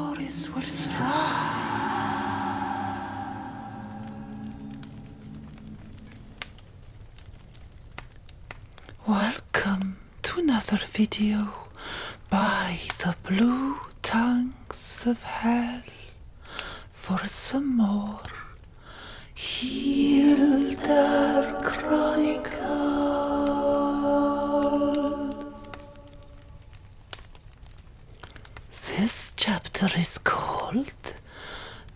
memories will thrive. Welcome to another video by the Blue Tongues of Hell for some more Hilder Chronicles. This chapter is called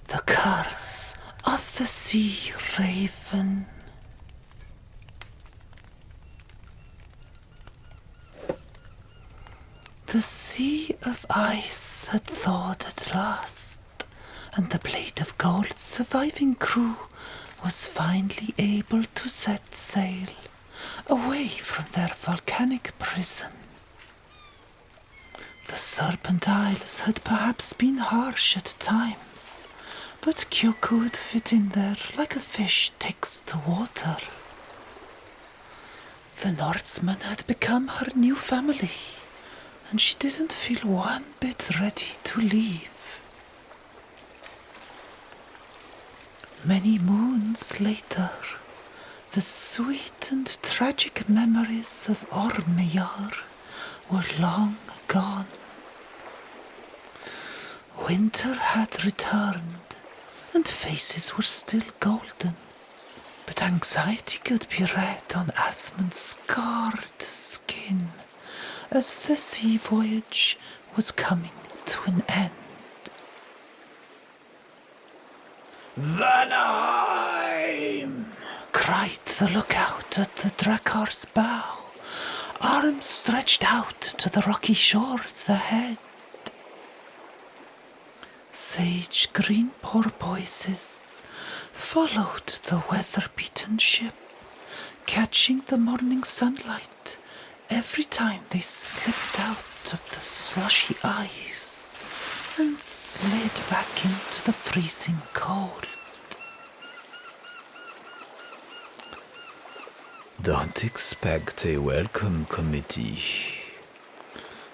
The Curse of the Sea Raven. The sea of ice had thawed at last, and the Blade of Gold's surviving crew was finally able to set sail away from their volcanic prison. The Serpent Isles had perhaps been harsh at times, but Kyoko would fit in there like a fish takes to water. The Norsemen had become her new family, and she didn't feel one bit ready to leave. Many moons later, the sweet and tragic memories of Ormeyar were long gone. Winter had returned, and faces were still golden, but anxiety could be read on Asmund's scarred skin as the sea voyage was coming to an end. "Vanaheim!" cried the lookout at the Drakar's bow, arms stretched out to the rocky shores ahead. Sage green porpoises followed the weather-beaten ship, catching the morning sunlight every time they slipped out of the slushy ice and slid back into the freezing cold. Don't expect a welcome committee.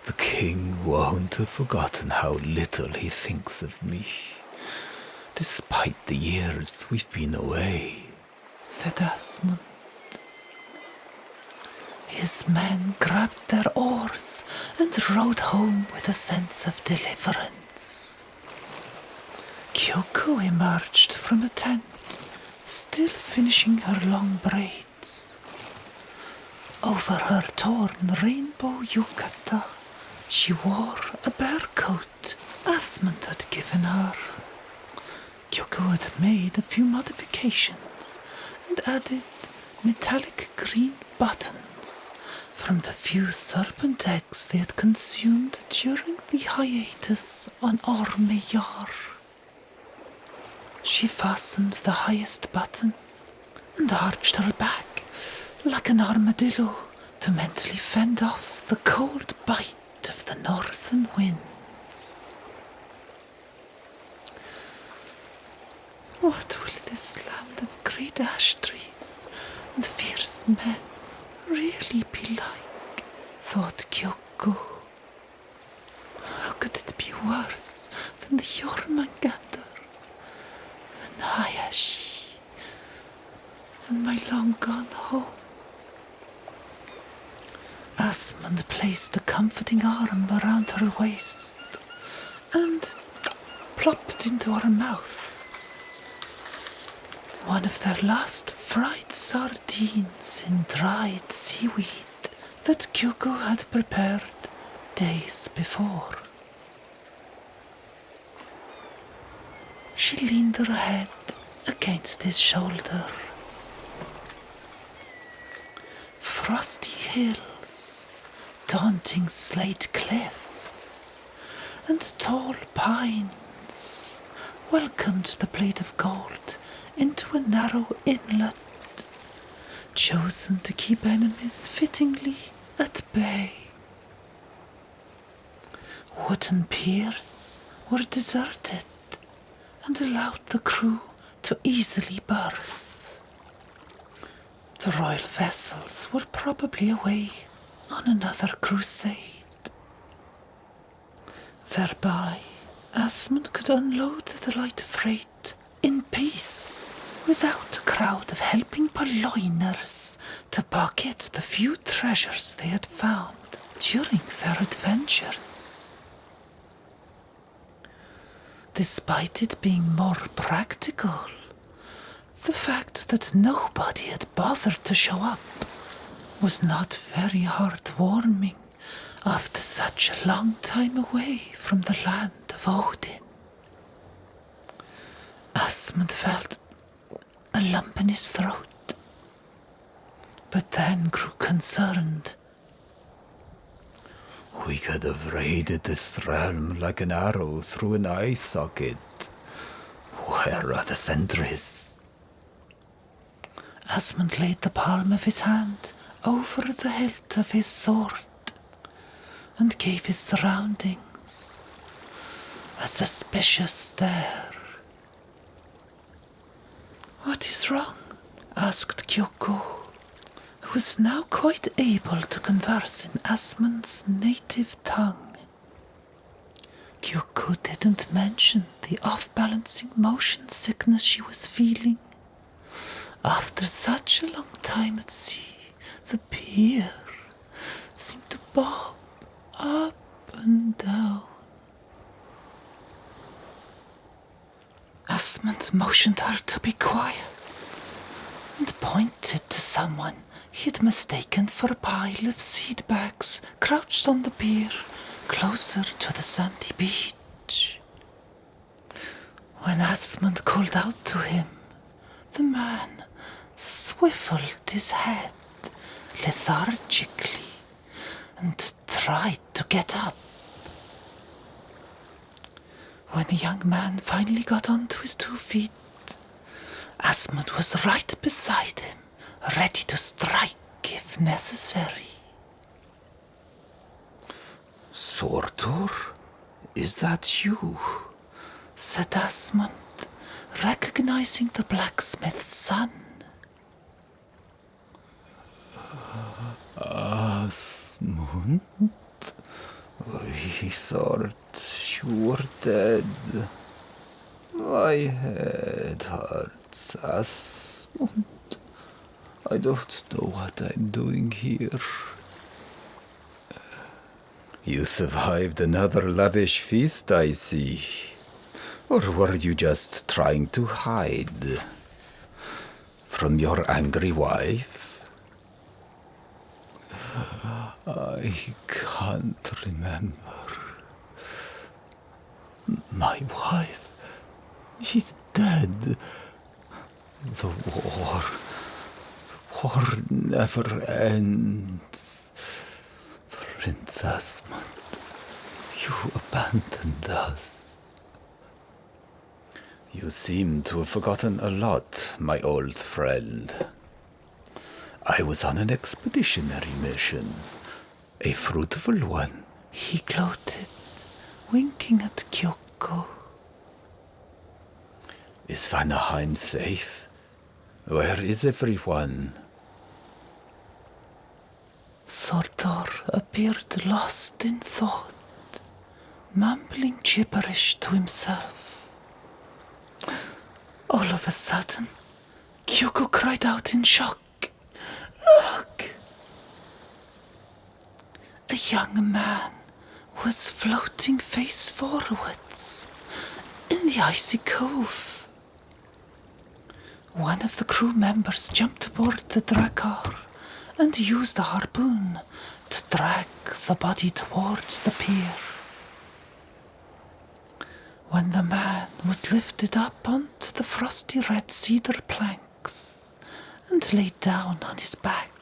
The king won't have forgotten how little he thinks of me, despite the years we've been away, said Asmund. His men grabbed their oars and rowed home with a sense of deliverance. Kyoko emerged from a tent, still finishing her long braids. Over her torn rainbow yukata, she wore a bear coat Asmund had given her. Kyoko had made a few modifications and added metallic green buttons from the few serpent eggs they had consumed during the hiatus on Ormeyar. She fastened the highest button and arched her back like an armadillo to mentally fend off the cold bite of the northern winds. What will this land of great ash trees and fierce men really be like? Thought Kyoko. How could it be worse than the Jormungandr, the Nyashi, than my long-gone home? Asmund placed a comforting arm around her waist and plopped into her mouth one of their last fried sardines in dried seaweed that Kyoko had prepared days before. She leaned her head against his shoulder. Frosty hills, daunting slate cliffs, and tall pines welcomed the Blade of Gold into a narrow inlet, chosen to keep enemies fittingly at bay. Wooden piers were deserted and allowed the crew to easily berth. The royal vessels were probably away on another crusade. Thereby, Asmund could unload the light freight in peace, without a crowd of helping purloiners to pocket the few treasures they had found during their adventures. Despite it being more practical, the fact that nobody had bothered to show up was not very heartwarming after such a long time away from the land of Odin. Asmund felt a lump in his throat, but then grew concerned. We could have raided this realm like an arrow through an eye socket. Where are the sentries? Asmund laid the palm of his hand over the hilt of his sword and gave his surroundings a suspicious stare. "What is wrong?" asked Kyoko, who was now quite able to converse in Asmund's native tongue. Kyoko didn't mention the off-balancing motion sickness she was feeling. After such a long time at sea, the pier seemed to bob up and down. Asmund motioned her to be quiet and pointed to someone he had mistaken for a pile of seed bags crouched on the pier closer to the sandy beach. When Asmund called out to him, the man swiveled his head lethargically and tried to get up. When the young man finally got onto his 2 feet, Asmund was right beside him, ready to strike if necessary. Surtur? Is that you? Said Asmund, recognizing the blacksmith's son. Asmund? I thought you were dead. My head hurts, Asmund. I don't know what I'm doing here. You survived another lavish feast, I see. Or were you just trying to hide from your angry wife? I can't remember. My wife, she's dead. The war never ends. Prince Asmund, you abandoned us. You seem to have forgotten a lot, my old friend. I was on an expeditionary mission. A fruitful one. He gloated, winking at Kyoko. Is Vanaheim safe? Where is everyone? Surtur appeared lost in thought, mumbling gibberish to himself. All of a sudden, Kyoko cried out in shock. "Look!" A young man was floating face forwards in the icy cove. One of the crew members jumped aboard the drakkar and used a harpoon to drag the body towards the pier. When the man was lifted up onto the frosty red cedar planks and laid down on his back,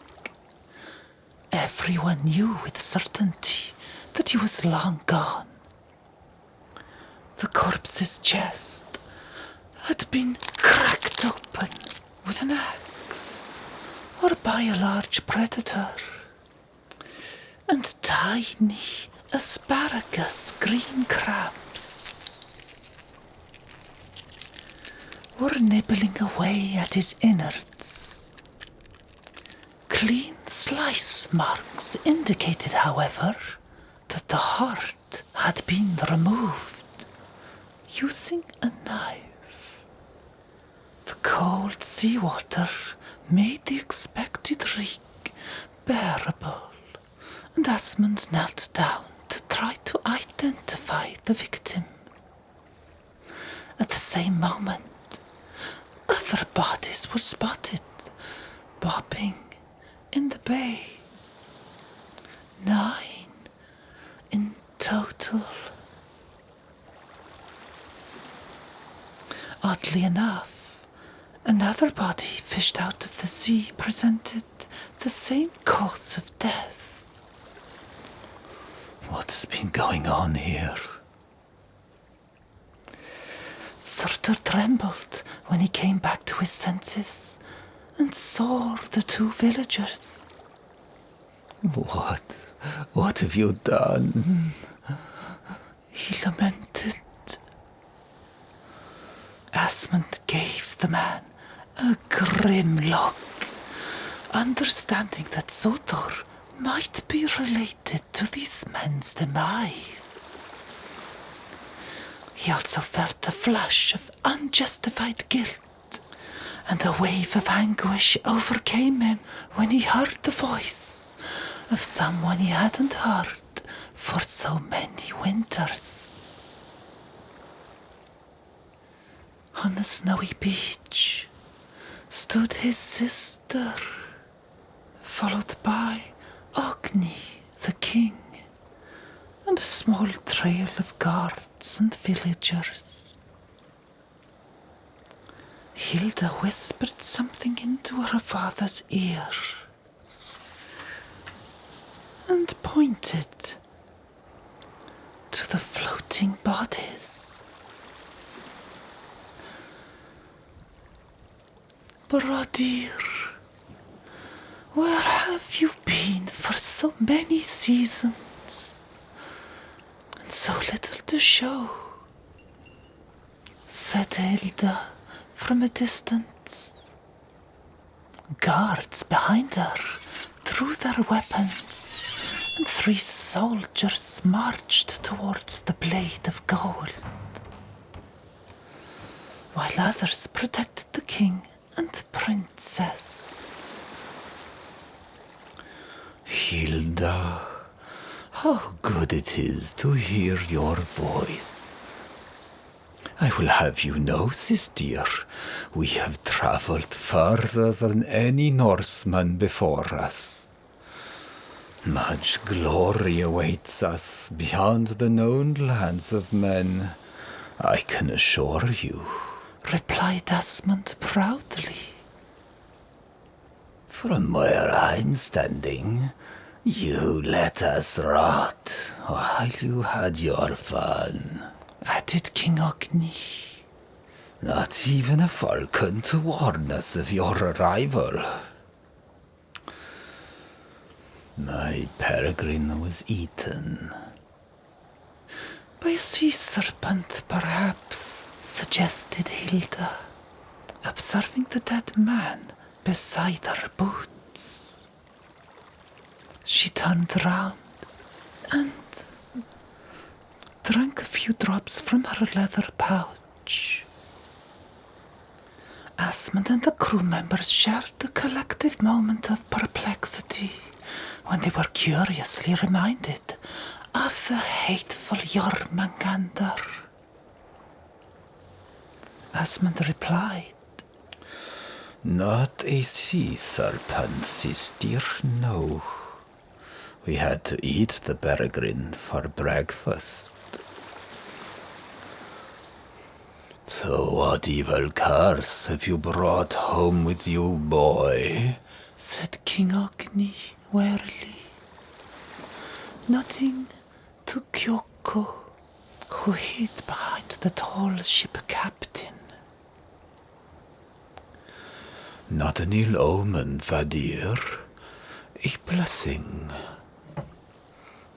everyone knew with certainty that he was long gone. The corpse's chest had been cracked open with an axe or by a large predator, and tiny asparagus green crabs were nibbling away at his innards. Clean slice marks indicated, however, that the heart had been removed, using a knife. The cold seawater made the expected reek bearable, and Asmund knelt down to try to identify the victim. At the same moment, other bodies were spotted, bobbing in the bay. 9 in total. Oddly enough, another body fished out of the sea presented the same cause of death. What has been going on here? Surtur trembled when he came back to his senses and saw the 2 villagers. What have you done? He lamented. Asmund gave the man a grim look, understanding that Surtur might be related to these men's demise. He also felt a flush of unjustified guilt, and a wave of anguish overcame him when he heard the voice of someone he hadn't heard for so many winters. On the snowy beach stood his sister, followed by Ogni, the king, and a small trail of guards and villagers. Hilda whispered something into her father's ear and pointed to the floating bodies. Brodir, where have you been for so many seasons and so little to show? Said Hilda from a distance. Guards behind her drew their weapons, and 3 soldiers marched towards the blade of gold, while others protected the king and princess. Hilda, how good it is to hear your voice. I will have you know, sister, we have travelled further than any Norseman before us. Much glory awaits us beyond the known lands of men, I can assure you, replied Asmund proudly. From where I'm standing, you let us rot while you had your fun, added King Ogni. Not even a falcon to warn us of your arrival. My peregrine was eaten. By a sea serpent, perhaps, suggested Hilda, observing the dead man beside her boots. She turned round and drank a few drops from her leather pouch. Asmund and the crew members shared a collective moment of perplexity when they were curiously reminded of the hateful Jormungandr. Asmund replied, Not a sea serpent, sister, no. We had to eat the peregrine for breakfast. So what evil curse have you brought home with you, boy? Said King Ogni warily, nodding to Kyoko, who hid behind the tall ship captain. Not an ill omen, Vadir. A blessing.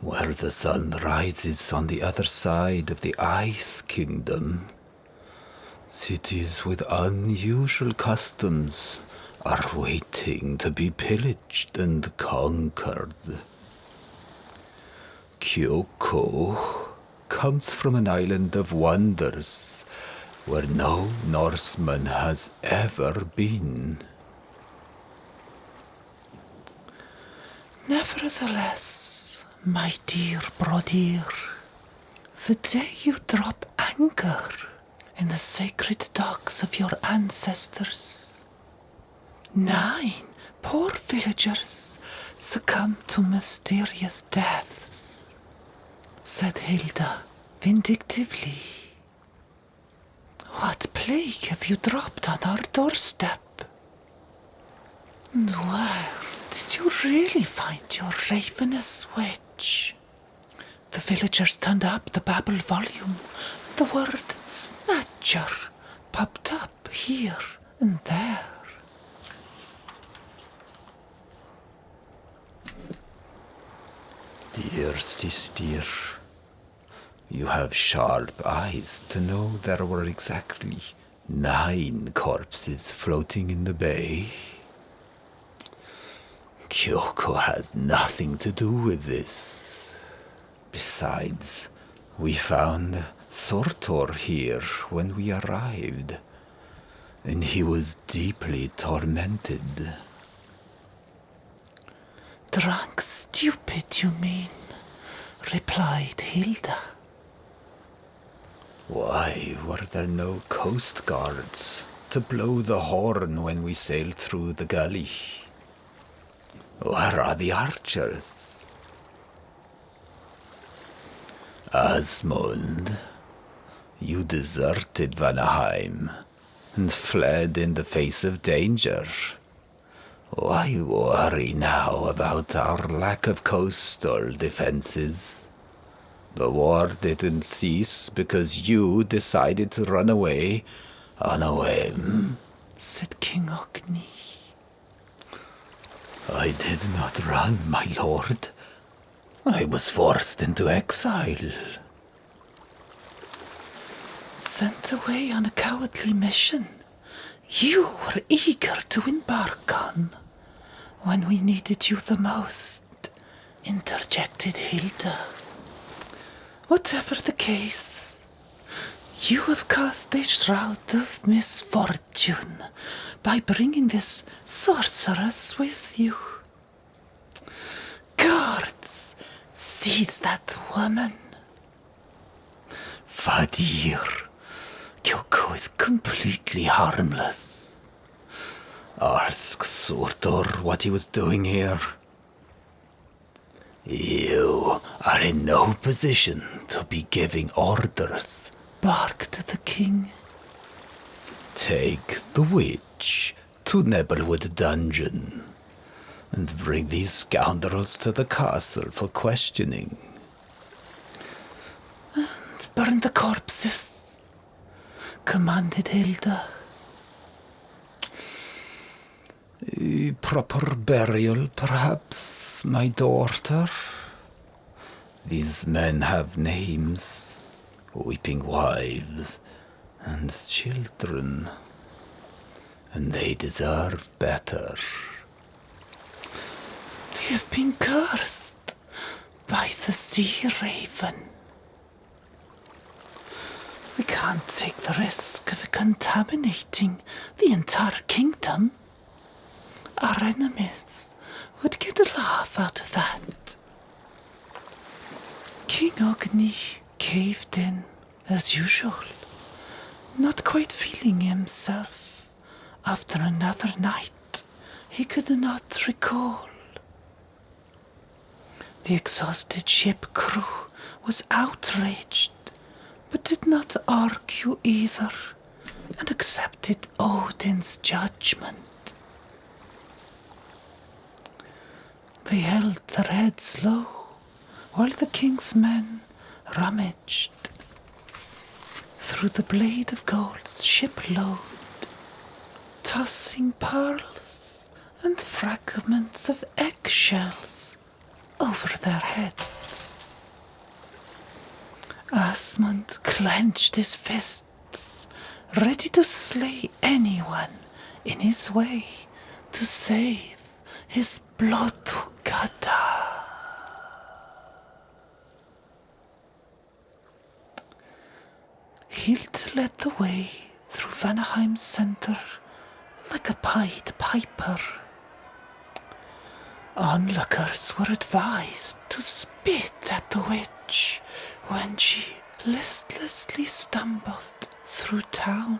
Where the sun rises on the other side of the Ice Kingdom, cities with unusual customs are waiting to be pillaged and conquered. Kyoko comes from an island of wonders where no Norseman has ever been. Nevertheless, my dear Brodir, the day you drop anchor in the sacred docks of your ancestors, 9 poor villagers succumb to mysterious deaths, said Hilda vindictively. What plague have you dropped on our doorstep? And where did you really find your ravenous witch? The villagers turned up the Babel volume, and the word snatcher popped up here and there. Dear sister, you have sharp eyes to know there were exactly 9 corpses floating in the bay. Kyoko has nothing to do with this. Besides, we found Surtur here when we arrived, and he was deeply tormented. Drunk stupid, you mean, replied Hilda. Why were there no coast guards to blow the horn when we sailed through the gully? Where are the archers? Asmund, you deserted Vanaheim and fled in the face of danger. Why worry now about our lack of coastal defenses? The war didn't cease because you decided to run away on a whim, said King Ogni. I did not run, my lord. I was forced into exile. Sent away on a cowardly mission you were eager to embark on when we needed you the most, interjected Hilda. Whatever the case, you have cast a shroud of misfortune by bringing this sorceress with you. Guards, seize that woman. Vadir, Kyoko is completely harmless. Ask Surtur what he was doing here. You are in no position to be giving orders, barked the king. Take the witch to Nebelwood Dungeon and bring these scoundrels to the castle for questioning. And burn the corpses, commanded Hilda. A proper burial, perhaps, my daughter? These men have names, weeping wives and children, and they deserve better. They have been cursed by the sea raven. We can't take the risk of contaminating the entire kingdom. Our enemies would get a laugh out of that. King Ogni caved in as usual, not quite feeling himself after another night he could not recall. The exhausted ship crew was outraged, but did not argue either, and accepted Odin's judgment. They held their heads low, while the king's men rummaged through the blade of gold's shipload, tossing pearls and fragments of eggshells over their heads. Asmund clenched his fists, ready to slay anyone in his way to save his Blótugata. Hilda led the way through Vanaheim's center like a Pied Piper. Onlookers were advised to spit at the witch when she listlessly stumbled through town,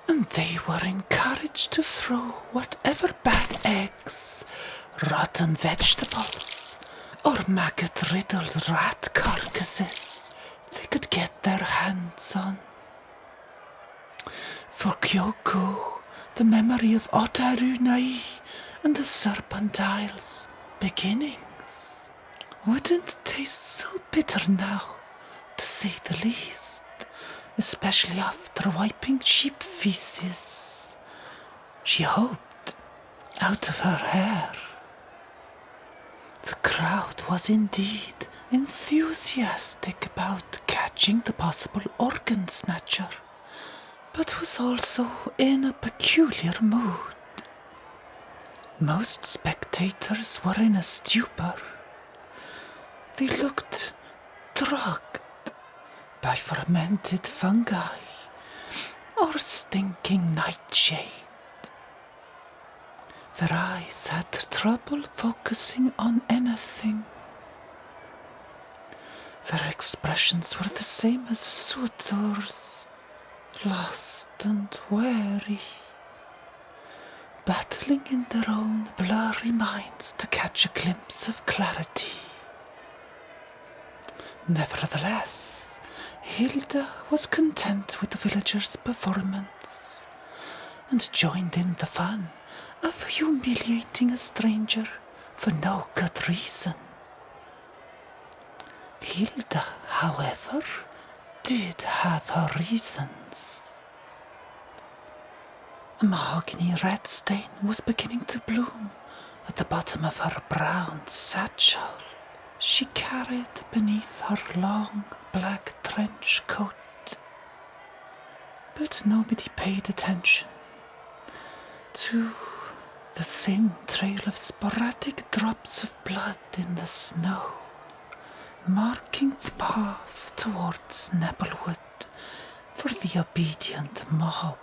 and they were encouraged to throw whatever bad eggs, rotten vegetables, or maggot-riddled rat carcasses they could get their hands on. For Kyoko, the memory of Otaru Nai and the Serpent Isles beginnings wouldn't taste so bitter now, to say the least, especially after wiping sheep feces, she hoped, out of her hair. The crowd was indeed enthusiastic about catching the possible organ snatcher, but was also in a peculiar mood. Most spectators were in a stupor. They looked drugged by fermented fungi or stinking nightshade. Their eyes had trouble focusing on anything. Their expressions were the same as suitors, lost and weary, battling in their own blurry minds to catch a glimpse of clarity. Nevertheless, Hilda was content with the villagers' performance and joined in the fun of humiliating a stranger for no good reason. Hilda, however, did have her reasons. A mahogany red stain was beginning to bloom at the bottom of her brown satchel she carried beneath her long black trench coat. But nobody paid attention to the thin trail of sporadic drops of blood in the snow, marking the path towards Nebelwood for the obedient mob.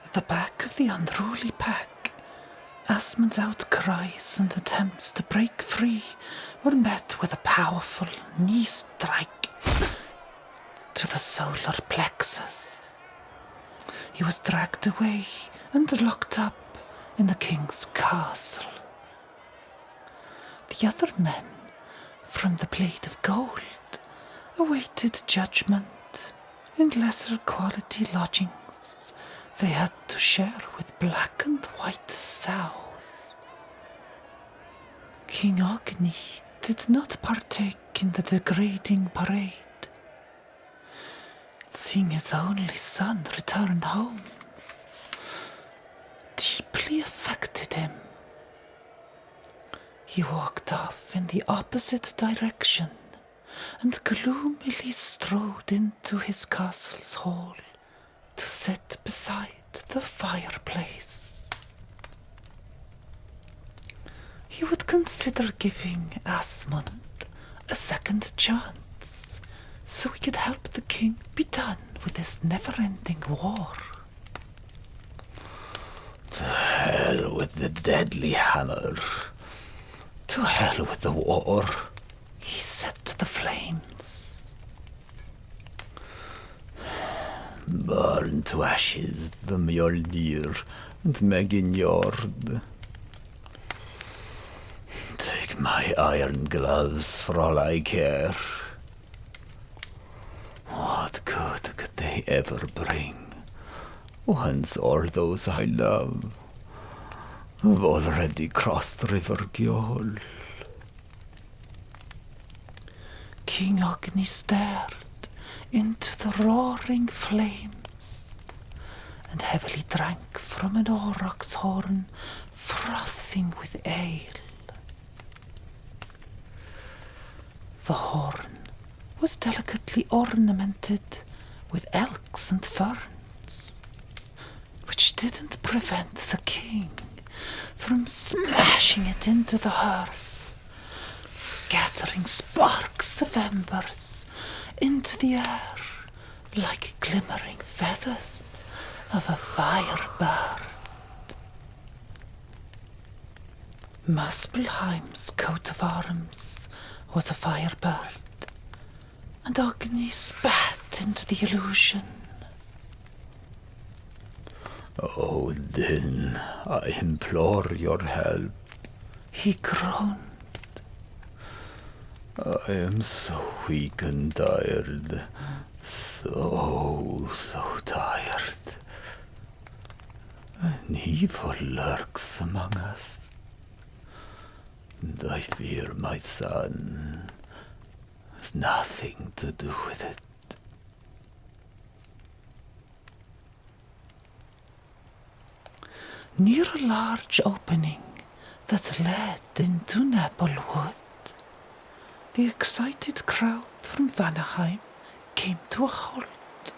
At the back of the unruly pack, Asmund's outcries and attempts to break free were met with a powerful knee strike to the solar plexus. He was dragged away and locked up in the king's castle. The other men, from the Blade of Gold, awaited judgment in lesser quality lodgings they had to share with Black and White South. King Ogni did not partake in the degrading parade. Seeing his only son return home deeply affected him. He walked off in the opposite direction and gloomily strode into his castle's hall to sit beside the fireplace. He would consider giving Asmund a second chance so he could help the king be done with this never-ending war. To hell with the deadly hammer. To hell with the war, he said to the flames. Burn to ashes the Mjolnir and Meginjord. Take my iron gloves for all I care. What good could they ever bring, once all those I love have already crossed River Gjöll? King Ogni stared into the roaring flames and heavily drank from an aurochs horn frothing with ale. The horn was delicately ornamented with elks and ferns, which didn't prevent the king from smashing it into the hearth scattering sparks of embers into the air like glimmering feathers of a firebird. Muspelheim's coat of arms was a firebird, and Ogni spat into the illusion. Oh, then, I implore your help. He groaned. I am so weak and tired. So tired. An evil lurks among us, and I fear my son has nothing to do with it. Near a large opening that led into Nebelwood, the excited crowd from Vanaheim came to a halt.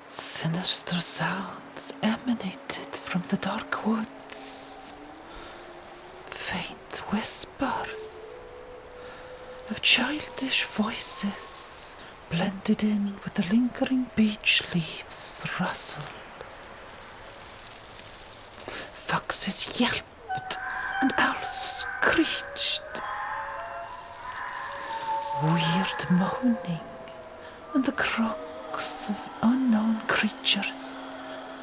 Sinister sounds emanated from the dark woods. Faint whispers of childish voices blended in with the lingering beech leaves rustle. Foxes yelped and owls screeched. Weird moaning and the croaks of unknown creatures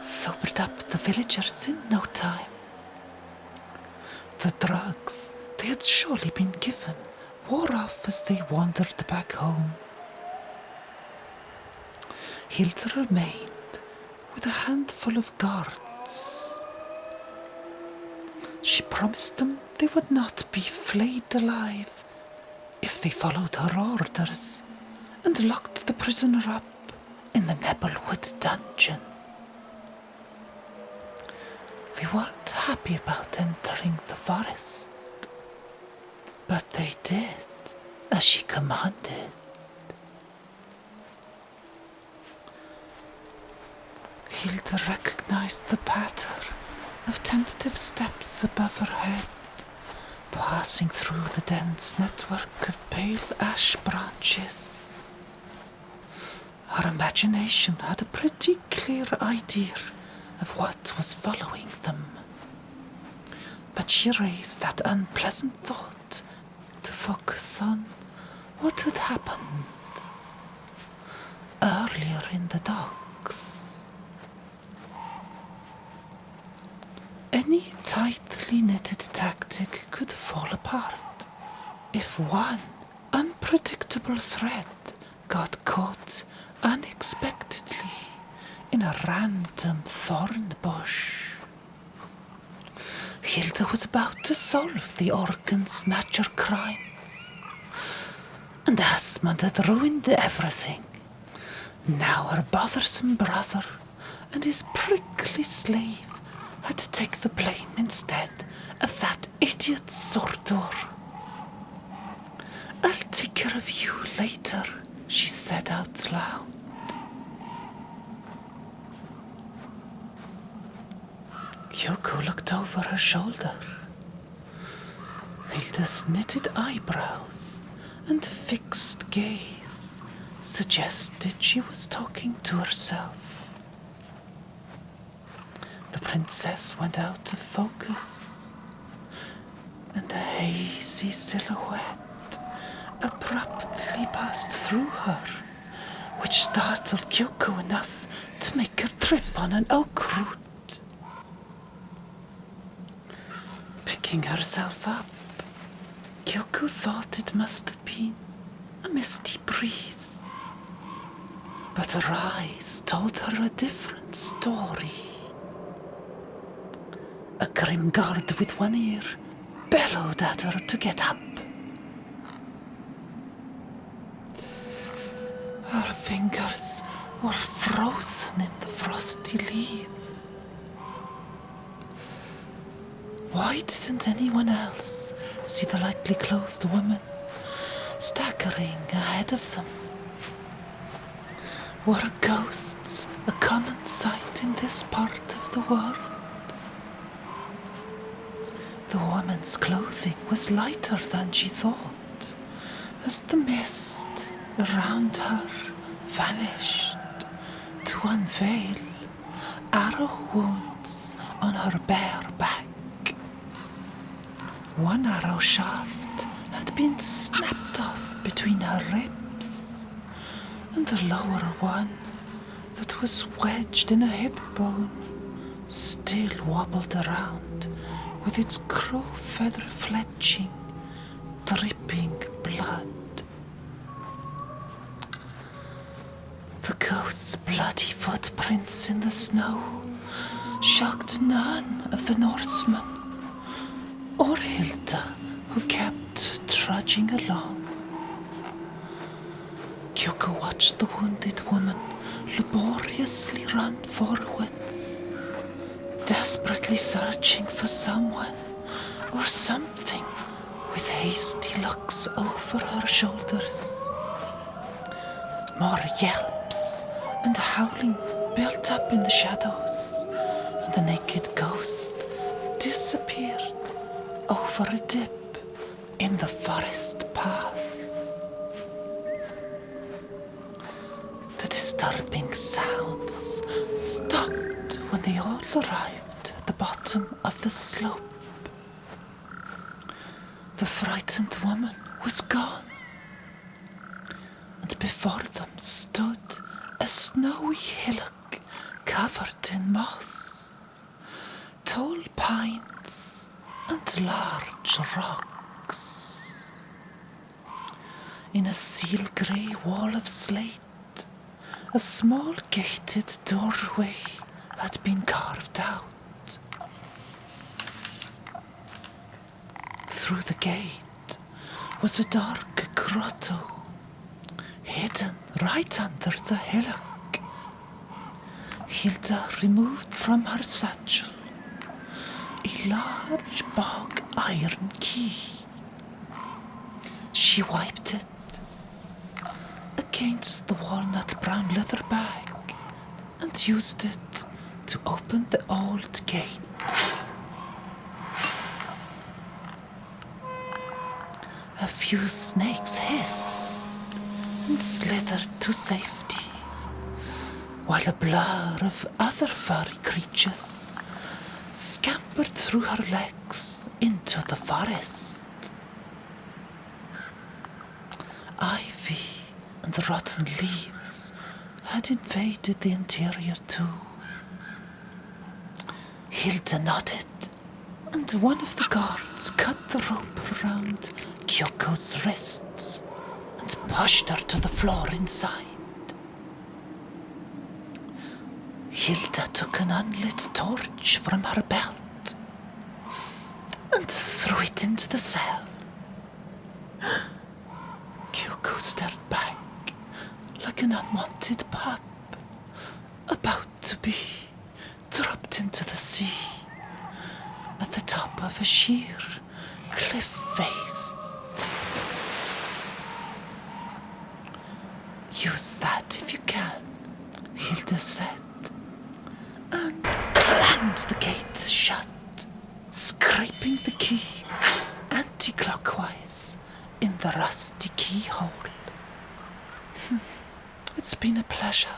sobered up the villagers in no time. The drugs they had surely been given wore off as they wandered back home. Hilda remained with a handful of guards. She promised them they would not be flayed alive if they followed her orders, and locked the prisoner up in the Nebelwood dungeon. They weren't happy about entering the forest, but they did as she commanded. Hilda recognized the patter of tentative steps above her head, passing through the dense network of pale ash branches. Her imagination had a pretty clear idea of what was following them, but she raised that unpleasant thought to focus on what had happened earlier in the docks. Any tightly knitted tactic could fall apart if one unpredictable thread got caught unexpectedly in a random thorn bush. Hilda was about to solve the organ snatcher crimes, and Asmund had ruined everything. Now her bothersome brother and his prickly slave had to take the blame instead of that idiot Sordor. "I'll take care of you later," she said out loud. Kyoko looked over her shoulder. Hilda's knitted eyebrows and fixed gaze suggested she was talking to herself. The princess went out of focus, and a hazy silhouette abruptly passed through her, which startled Kyoko enough to make her trip on an oak root. Picking herself up, Kyoko thought it must have been a misty breeze, but her eyes told her a different story. A grim guard with one ear bellowed at her to get up. Her fingers were frozen in the frosty leaves. Why didn't anyone else see the lightly clothed woman staggering ahead of them? Were ghosts a common sight in this part of the world? The woman's clothing was lighter than she thought, as the mist around her vanished to unveil arrow wounds on her bare back. One arrow shaft had been snapped off between her ribs, and the lower one, that was wedged in a hip bone, still wobbled around with its crow feather fletching, dripping blood. The ghost's bloody footprints in the snow shocked none of the Norsemen, or Hilda, who kept trudging along. Kyoko watched the wounded woman laboriously run forwards, desperately searching for someone or something, with hasty looks over her shoulders. More yelps and howling built up in the shadows, and the naked ghost disappeared over a dip in the forest path. The disturbing sounds stopped when they all arrived at the bottom of the slope. The frightened woman was gone, and before them stood a snowy hillock covered in moss, tall pines and large rocks. In a seal grey wall of slate, a small gated doorway had been carved out. Through the gate was a dark grotto, hidden right under the hillock. Hilda removed from her satchel a large bog iron key. She wiped it against the walnut brown leather bag and used it to open the old gate. A few snakes hissed and slithered to safety, while a blur of other furry creatures scampered through her legs into the forest. Ivy and rotten leaves had invaded the interior too. Hilda nodded, and one of the guards cut the rope around Kyoko's wrists and pushed her to the floor inside. Hilda took an unlit torch from her belt and threw it into the cell. Kyoko stared back like an unwanted pup about to be dropped into the sea at the top of a sheer cliff face. Use that if you can, Hilda said, and clanged the gate shut, scraping the key anti-clockwise in the rusty keyhole. It's been a pleasure.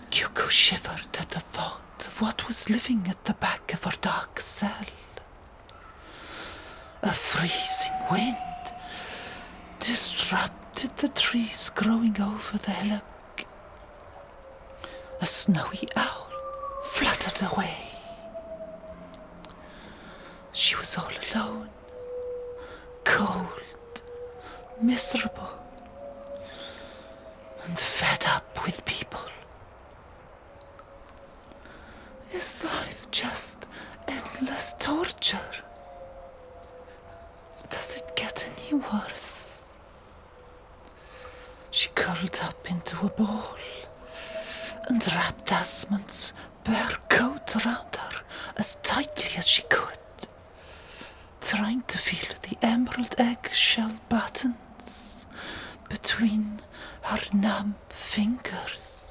Kyoko shivered at the thought of what was living at the back of her dark cell. A freezing wind disrupted the trees growing over the hillock. A snowy owl fluttered away. She was all alone, cold, miserable, and fed up with people. Is life just endless torture? Does it get any worse? She curled up into a ball and wrapped Asmund's bare coat around her as tightly as she could, trying to feel the emerald eggshell buttons between her numb fingers.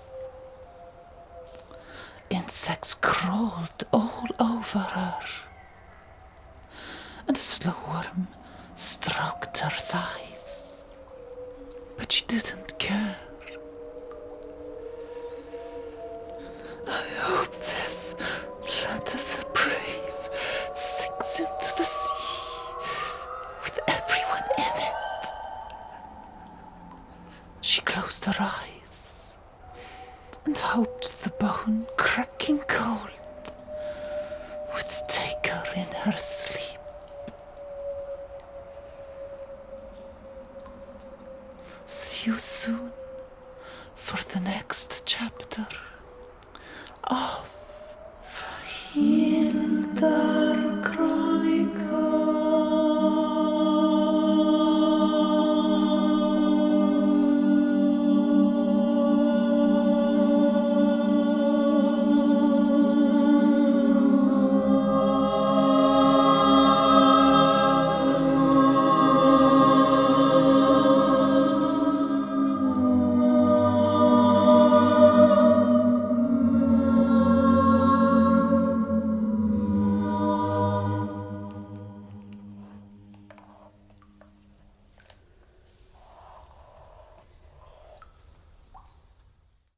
Insects crawled all over her, and a slow worm stroked her thighs. But she didn't care. I hope this land of the brave sinks into the sea with everyone in it. She closed her eyes and hoped the bone-cracking cold would take her in her sleep. See you soon for the next chapter of the Hildar